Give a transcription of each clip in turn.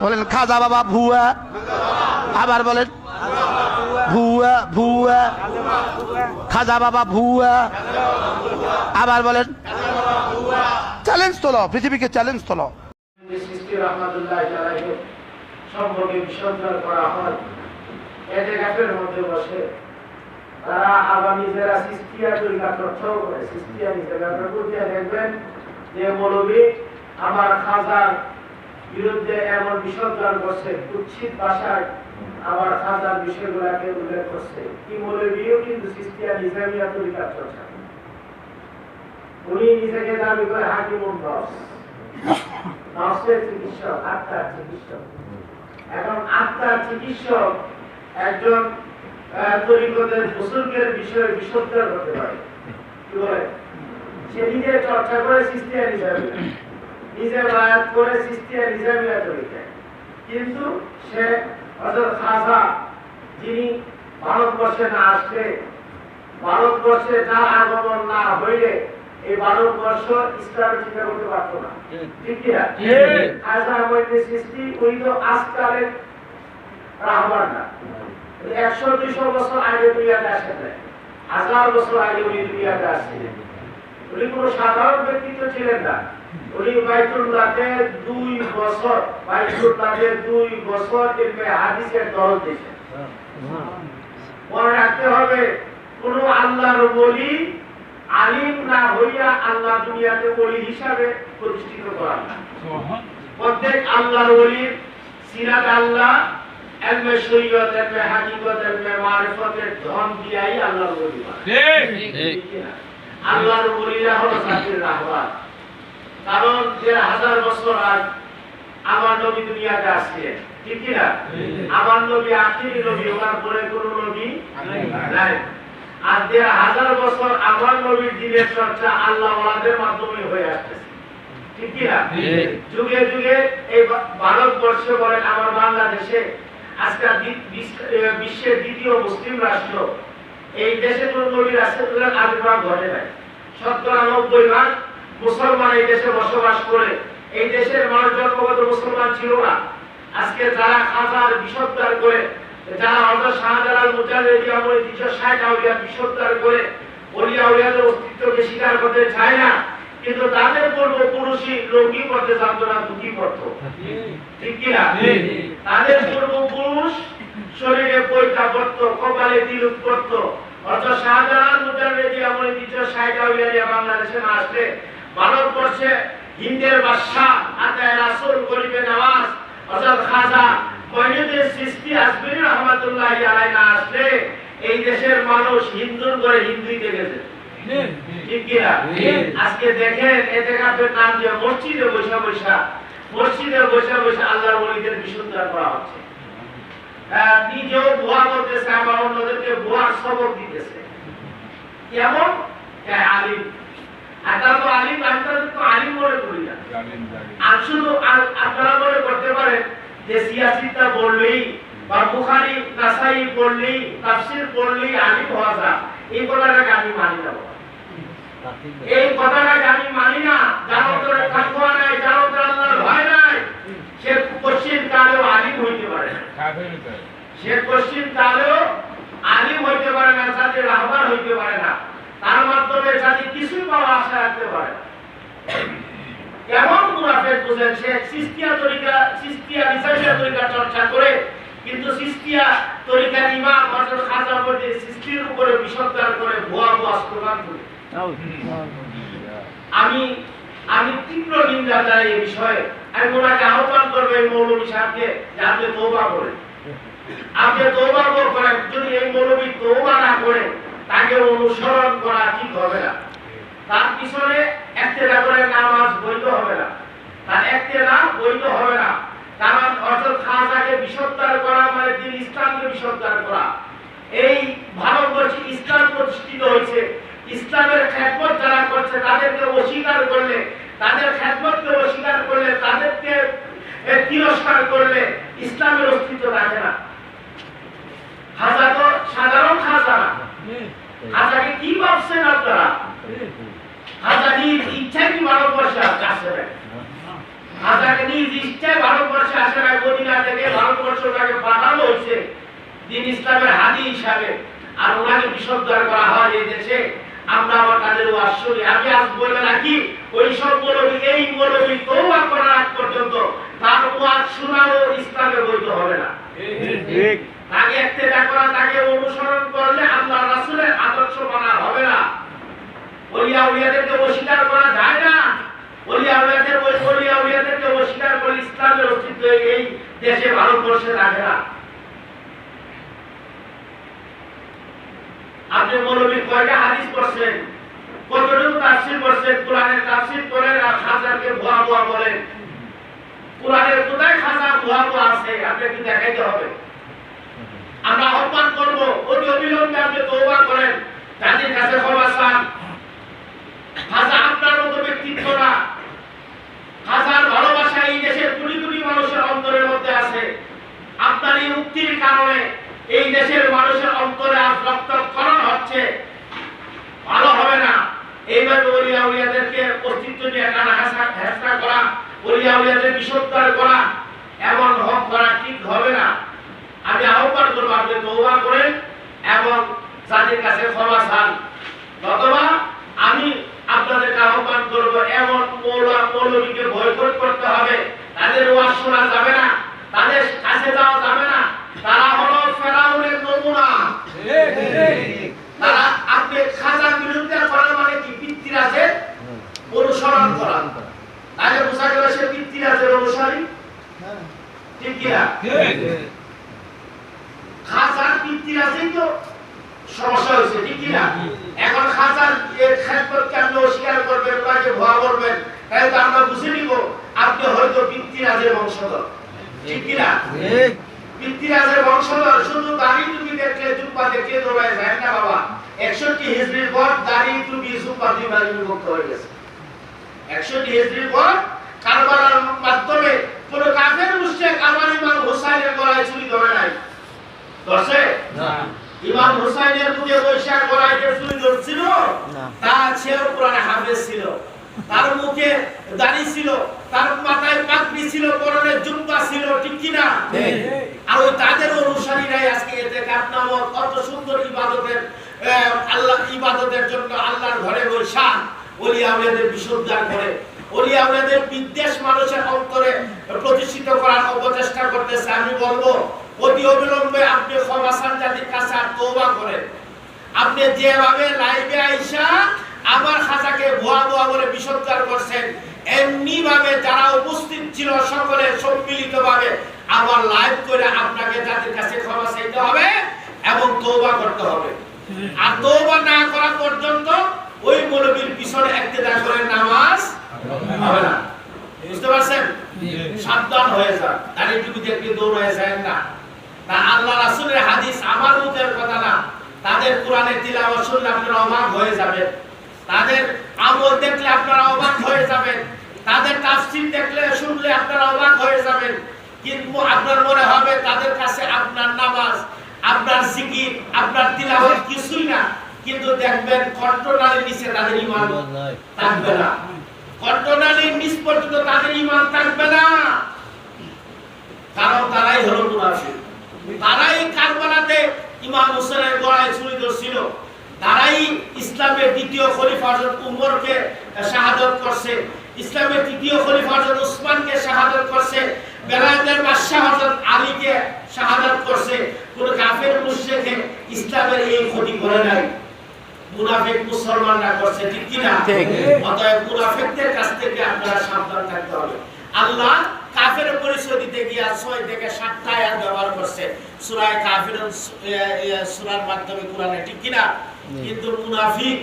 বলেন খাজা বাবা ভুয়া, আবার বলেন ভুয়া ভুয়া, খাজা বাবা ভুয়া, আবার বলেন চ্যালেঞ্জ তোলো, পৃথিবীকে চ্যালেঞ্জ তোলো। সম্পর্কে বিসর্জন করা হয় এতেকাফের মধ্যে বসে তারা আবার নিজেরা সিস্তিয়া তরিকা চর্চাও করে। সিস্তিয়া নিজেরা দেখবেন যে মৌলবী আমার খাজার বিরুদ্ধে এমন বিসর্জন করছে, কুৎসিত ভাষায় আমার খাজার বিষয়গুলাকে উল্লেখ করছে। কি মৌলবীও কিন্তু সিস্তিয়া নিজামিয়া তরিকা চর্চা, উনি নিজেকে দাবি করে হাকিমুন নফস, নফসের চিকিৎসক, আত্মার চিকিৎসক। এখন আত্মার চিকিৎসক একজন তরিকতের বুজুর্গের বিষয়ে বিসর্জন হতে পারে। কি বলে? সে নিজে চর্চা করে সিস্তিয়া নিজামিয়া, নিজে বায়াত করে সিস্তিয়া নিজামিয়া তরিকা, কিন্তু সে হযরত খাজা যিনি ভারতবর্ষে না আসলে, ভারতবর্ষে যার আগমন না হইলে এই ভারতবর্ষ ইসলাম শিক্ষা করতে পারতো না। ঠিক কিনা? খাজা মঈনুদ্দিন চিশতি উনি তো আজকালের রাহবার না, 100-200 বছর আগে দুনিয়াতে আসেন নাই, 1000 বছর আগে উনি দুনিয়াতে আসছিলেন। উনি কোনো সাধারণ ব্যক্তিত্ব ছিলেন না। উনি বাইতুল্লাহতে 2 বছর, বাইতুল্লাহতে 2 বছর ইলমে হাদিসের দরজ দিয়েছেন। মনে রাখতে হবে, কোন আল্লাহর ওলি আলিম না হইয়া আল্লাহ দুনিয়াতে ওলি হিসাবে প্রতিষ্ঠিত করা না। প্রত্যেক আল্লাহর ওলির সিরাত আল্লাহ ইলমে শরীয়ত, ইলমে হাকিকত, ইলমে মারিফতের ধন দিয়াই আল্লাহর ওলি হয়। ঠিক না? আল্লাহর ওলিরা হলো জাতির রাহবার। কারণ 1000 বছর আগে আমার নবী দুনিয়াতে আসছিলেন। ঠিক কি না? আমার নবী আখিরি নবী, ওনার পরে কোন নবী নাই। আর 1000 বছর আমার নবীর দিনের চর্চা আল্লাহ ওয়ালাদের মাধ্যমে হয়ে আসতেছে। ঠিক কি না? যুগে যুগে এই ভারতবর্ষে বলেন, আমার বাংলাদেশে আজকে বিশ্বের দ্বিতীয় মুসলিম রাষ্ট্র, এই দেশে কোন নবী রাসূলের আবির্ভাব ঘটে নাই। 90% মুসলমান এই দেশে বসবাস করে। এই দেশের মানুষ জন্মগত মুসলমান ছিল না। আজকে যারা খাজার বিসর্জন করে, যারা হযরত শাহজালাল মুজাহিদি আমলে 360 আউলিয়া বিসর্জন করে ওলিয়া উলিয়াদের অস্তিত্বকে স্বীকার করতে চায় না, কিন্তু তাদের পূর্বপুরুষই লৌকিক করতে জানতো না, দুঃখী করত। ঠিক কি না? তাদের পূর্বপুরুষ শরীরে পয়তা পড়তো, কপালে তিলক পড়তো। হযরত শাহজালাল মুজাহিদি আমলে 360 আউলিয়া বাংলাদেশে না আসলে, ভারতবর্ষে হিন্দের বাদশাহ আতায়ে রাসূল গরিবে নওয়াজ হযরত খাজা মঈনুদ্দিন চিশতি আজমিরি রাহমাতুল্লাহি আলাইহি না আসলে এই দেশের মানুষ হিন্দুর করে হিন্দুইতে গেছে। ঠিক কি না? আজকে দেখেন এতেকাফের নাম দিয়ে মসজিদে বসে বসে আল্লাহর ওলিদের বিসর্জন করা হচ্ছে। নিজেও ভুয়া করতেছে, আবার অন্যদেরকে ভুয়ার সবক দিতেছে। কেমন আলিম, আপনারা তো আলিম, আপনারা তো আলিম মনে করি না। আর শুধু আপনারা মনে করতে পারেন যে সিয়াসিটা বললেই বা বুখারী নাসাই পড়লেই, তাফসীর পড়লেই আলিম হওয়া যায়। এই কথাটাকে আমি মানি না। এই কথাটাকে আমি মানি না। যার অন্তরে তাকওয়া নাই, যার অন্তরে আল্লাহর ভয় নাই, সে কোশ্চিন কালেও আলিম হইতে পারে না। সে কোশ্চিন কালেও আলিম হইতে পারে না, জাতির রাহবার হইতে পারে না। তার মাধ্যমে জাতি কিছুই পাওয়া আশা রাখতে পারে। কেমন মুনাফিক বুঝেন? সে সিস্তিয়া তরিকা, সিস্তিয়া নিজামিয়া তরিকা চর্চা করে, কিন্তু সিস্তিয়া তরিকার ইমাম হযরত খাজা মঈনুদ্দিন চিশতির উপরে বিসর্জন করে ভুয়া স্লোগান করে। আমি তীব্র নিন্দা জানাই এই বিষয়ে। আমি ওনাকে আহ্বান করবো এই মৌলভী সাহেবকে যে আপনি তওবা করেন, আপনি তওবা করেন। যদি এই মৌলভী তওবা না করে, তাকে অনুসরণ করা ঠিক হবে না। তার পিছনে ইক্তেদা করে নামাজ বৈধ হবে না, তার ইক্তেদা বৈধ হবে না। কারণ হযরত খাজাকে বিসর্জন করা মানে দিন ইসলামকে বিসর্জন করা। এই ভারতবর্ষে ইসলাম প্রতিষ্ঠিত হয়েছে, ইসলামের খেদমত যারা করছে তাদেরকে অস্বীকার করলে, তাদের খেদমতকে অস্বীকার করলে, তাদেরকে তিরস্কার করলে ইসলামের অস্তিত্ব থাকে না। খাজা তো সাধারণ খাজা না। খাজাকে কি ভাবছেন আপনারা? খাজা নিজ ইচ্ছায় কি ভারতবর্ষে আসছে? খাজাকে নিজ ইচ্ছায় ভারতবর্ষে আসে না, মদিনা থেকে ভারতবর্ষটাকে পাঠানো হয়েছে দিন ইসলামের হাদি হিসাবে, আর ওনাকে বিশ্ববিদ্যালয় করা হয় এই দেশে। আমরা আবার তাদের ওয়াজ শুনি। আমি আজ বলে রাখি, ওই সব মৌলবী, এই মৌলবী তওবা করার আগ পর্যন্ত তার ওয়াজ শোনাও ইসলামে বৈধ হবে না। ঠিক। তাকে ইত্তেবা করা, তাকে অনুসরণ করলে আল্লাহ রাসূলের আদর্শ মানা হবে না। ওলিয়া উলিয়াদেরকে অস্বীকার করা যায় না। ওলিয়া উলিয়াদেরকে অস্বীকার করলে ইসলামের অস্তিত্ব এই দেশে, ভারতবর্ষে থাকে না। আপনি মৌলবীর কয়টা হাদিস পড়ছেন, কতটুকু তাফসীর পড়ছেন? কোরআনের তাফসীর করেন আর খাজারকে ভুয়া ভুয়া বলেন। কোরআনের কোথায় খাজা ভুয়া ভুয়া আছে আপনাকে দেখাইতে হবে। আমরা আহ্বান করব, অতি অবিলম্বে আপনি তওবা করেন, তাদের কাছে ক্ষমা চান। খাজা আপনার মতো ব্যক্তিত্ব না, খাজার ভালোবাসা এই দেশের কোটি কোটি মানুষের অন্তরের মধ্যে আছে। আপনার এই উক্তির কারণে এই দেশের মানুষের অন্তরে আজ রক্তক্ষরণ হচ্ছে, ভালো হবে না। এইভাবে ওলিয়া উলিয়াদেরকে অস্তিত্ব নিয়ে টানা হেঁচড়া করা, ওলিয়া উলিয়াদের বিশ্ববিদ্যালয় করা, এমন হক করা ঠিক হবে না। আমি আহ্বান করবো আপনি তওবা করেন এবং তাদের কাছে ক্ষমা চান। অথবা আমি আপনাদেরকে আহ্বান করবো, এমন মৌলবীকে বয়কট করতে হবে। তাদের ওয়াজ শোনা যাবে না, তাদের কাছে যাওয়া যাবে না। তারা হলো ফেরাউনের নমুনা। তারা, আপনি খাজার বিরুদ্ধে করার মানে কি? পিতৃরাজের অনুসরণ করা। তাহলে বোঝা গেল সে পিতৃরাজের অনুসারী, ঠিক কিনা? খাজার পিতৃরাজেই তো সমস্যা হয়েছে, ঠিক কিনা? এখন খাজার খেদমতকে আপনি অস্বীকার করবেন, তাকে ভুয়া করবেন, তাই তো আমরা বুঝে নিব আপনি হয়তো পিতৃরাজের বংশধর, ঠিক কিনা? পিতৃরাজের বংশধর। শুধু দাড়ি টুপি দেখলে, জুব্বা দেখলে দৌড়ায় যায় না বাবা। 61 হিজরির পর দাড়ি টুপি জুব্বা দুই ভাগে বিভক্ত হয়ে গেছে। 61 হিজরির পর কারবালার মাধ্যমে কোন কাফের মুশরিক আমার ইমাম হোসাইনের গলায় ছুরি ধরে নাই, ধরছে না। ইমাম হোসাইনের মুখে বৈশাখ গলায় যে ছুরি ধরছিল তা সেও কোরআনে হাফেজ ছিল, তার মুখে দাড়ি ছিল, তার মাথায় পাগড়ি ছিল, পরনে জুব্বা ছিল, ঠিক কি না? আর ওই তাদের অনুসারীরাই আজকে ইতিকাফ নামক কত সুন্দর ইবাদতের আল্লাহ ইবাদতের জন্য আল্লাহর ঘরে বসা ওলিয়া উলিয়াদের বিশুদ্ধতা করে, ওলিয়া উলিয়াদের বিদ্বেষ মানুষের অন্তরে প্রতিষ্ঠিত করার অপচেষ্টা করতেছে। আমি বলবো, অতি অবিলম্বে আপনি ক্ষমা চান, জাতির কাছে আর তওবা করেন। আপনি যেভাবে লাইভে আইসা আমার খাজাকে ভুয়া ভুয়া বলে বিশুদ্ধতা করছেন, এমনি ভাবে যারা উপস্থিত ছিল সকলে সম্মিলিতভাবে আবার লাইভ করে আপনাকে জাতির কাছে ক্ষমা চাইতে হবে এবং তওবা করতে হবে। আর তওবা না করা পর্যন্ত ওই মৌলবীর পিছনে ইক্তেদা করে নামাজ হবে না। বুঝতে পারছেন? সাবধান হয়ে যান, দাড়ি টুপি দেখলে দৌড়ায় যায় না। তা আল্লাহ রাসূলের হাদিস আমার মুখের কথা না, তাদের কোরআনের তিলাওয়াত শুনলে আপনারা অবাক হয়ে যাবেন, তাদের আমল দেখলে আপনারা অবাক হয়ে যাবেন, তাদের তাফসীর দেখলে শুনলে আপনারা অবাক হয়ে যাবেন। কিন্তু আপনার মনে হবে তাদের কাছে আপনার নামাজ, আপনার জিকির, আপনার তিলাওয়াত কিছুই না। কিন্তু দেখবেন কণ্ঠনালীর নিচে তাদের ঈমান থাকবে না, কণ্ঠনালীর নিচ পর্যন্ত তাদের ঈমান থাকবে না। কারণ তারাই হলো মুনাফিক। তারাই কারবালাতে ইমাম হোসেনের গলায় ছুরি ধরছিল, তারাই ইসলামের দ্বিতীয় খলিফা হযরত উমরকে শাহাদাত করছে, ইসলামের তৃতীয় খলিফা হযরত উসমানকে শাহাদাত করছে, বেলায়েতের বাদশা হযরত আলীকে শাহাদাত করছে। কোন কাফের মুশরিক ইসলামের এই ক্ষতি করে নাই, মুনাফিক মুসলমানরা করছে, ঠিক কি না? অতএব মুনাফিকদের কাছ থেকে আপনারা সাবধান থাকতে হবে। আল্লাহ কাফেরের পরিচয় দিতে গিয়ে 6 থেকে 7টা আয়াত ব্যবহার করছে সূরা কাফিরুন সূরার মাধ্যমে কোরআনে, ঠিক কি না? কিন্তু মুনাফিক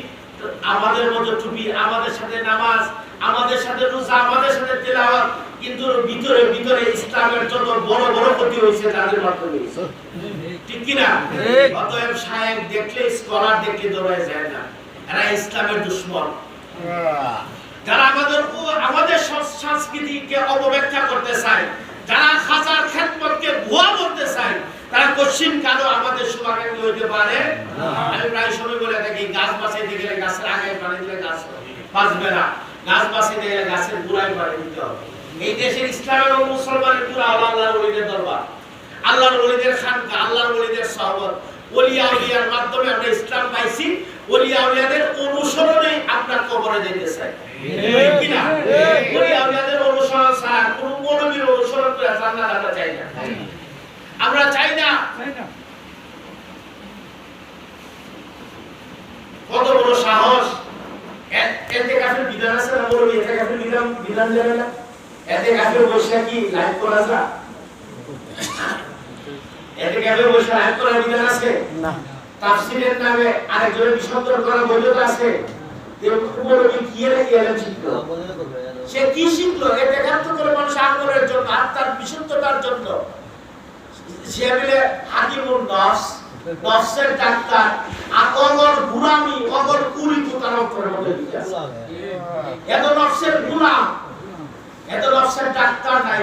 আমাদের মতো টুপি, আমাদের সাথে নামাজ, আমাদের সাথে রোজা, আমাদের সাথে তেলাওয়াত, কিন্তু ভিতরে ভিতরে ইসলামের যত বড় বড় ক্ষতি হয়েছে তাদের মাধ্যমে, ঠিক কি না? অতএব শায়েখ দেখলে, স্কলার দেখলে দৌড়ায় যায় না, এরা ইসলামের দুশমন। যারা আমাদের সংস্কৃতিকে অপব্যাখ্যা করতে চায়, যারা খাজার খেদমতকে ভুয়া বলতে চায়, তারা কোশ্চিন কালো আমাদের শুভাকাঙ্ক্ষী হইতে পারে। আমি প্রায় সময় বলে থাকি, গাছ বাঁচাইতে গেলে গাছের আগে পানি দিলে গাছ বাঁচবে না, গাছ বাঁচাইতে গেলে গাছের গোড়ায় পানি দিতে হবে। এই দেশের ইসলামের ও মুসলমানের পুরো আল্লাহর ওলিদের দরবার, আল্লাহর ওলিদের খানকা, আল্লাহর ওলিদের সহবত, ওলিয়া উলিয়ার মাধ্যমে আমরা ইসলাম পাইছি। ওলিয়া উলিয়াদের অনুসরণে আপনার কবরে যেতে চাই, ঠিক কি না? ওলিয়া উলিয়াদের অনুসরণ ছাড়া কোন মৌলবীর অনুসরণ করে জান্নাত আমরা চাই না, আমরা চাই না। কত বড় সাহস! এতে কাফের বিধান আছে না? বলবি এতে কাফের বিধান জানে না? এতে কাফের বসে কি লাইভ করা যায়? এতে কাফের বসে লাইভ করার বিধান আছে না? তাফসীরের নামে আরেকজনের বিসর্জন করার বৈধতা আছে? বলবি কি এর কি এলেম শিখলো? সে কি শিখলো? এতে কাফের করে মানুষ আকবরের জন্য, আত্মার বিশুদ্ধতার জন্য। সে বলে হাকিমুন নফস, নফসের ডাক্তার, অগর গুলামি, অগর কুলি প্রতারক করে মধ্যে দিতে আছে। এত নফসের গুলাম, এত নফসের ডাক্তার নাই,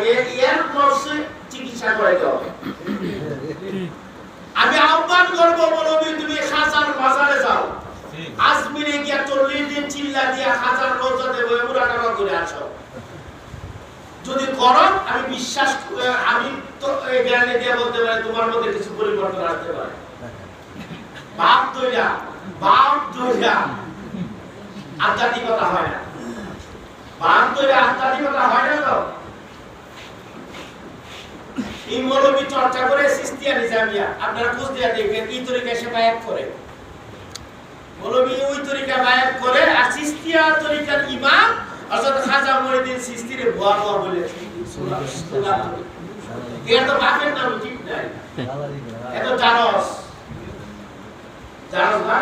এর নফসে চিকিৎসা করাইতে হবে। আমি আহ্বান করব, বলবি তুমি খাজার বাজারে যাও, আজমিরে গিয়া 40 দিন চিল্লা দিয়া খাজার রোজা দেব, মুরাকাবা করে আসো। যদি করো, আমি বিশ্বাস, আমি তো এই জ্ঞানে দিয়ে বলতে পারি তোমার মধ্যে কিছু পরিবর্তন আসতে পারে। বাপ দইরা আধ্যাত্মিকতা হয় না, বাপ দইরা আধ্যাত্মিকতা হয় না। তো এই মৌলবী চর্চা করে সিস্তিয়া নিজামিয়া, আপনারা খোঁজ দিয়া দেখবেন এই তরিকায় সে বায়াত করে, মৌলবী ওই তরিকা বায়াত করে। আর সিস্তিয়া তরিকার ইমাম অর্থাৎ খাজা মুঈনুদ্দিন চিশতিরে ভুয়া ভুয়া বলেছে। এর তো বাপের নাম ঠিক নাই, এত জানস না।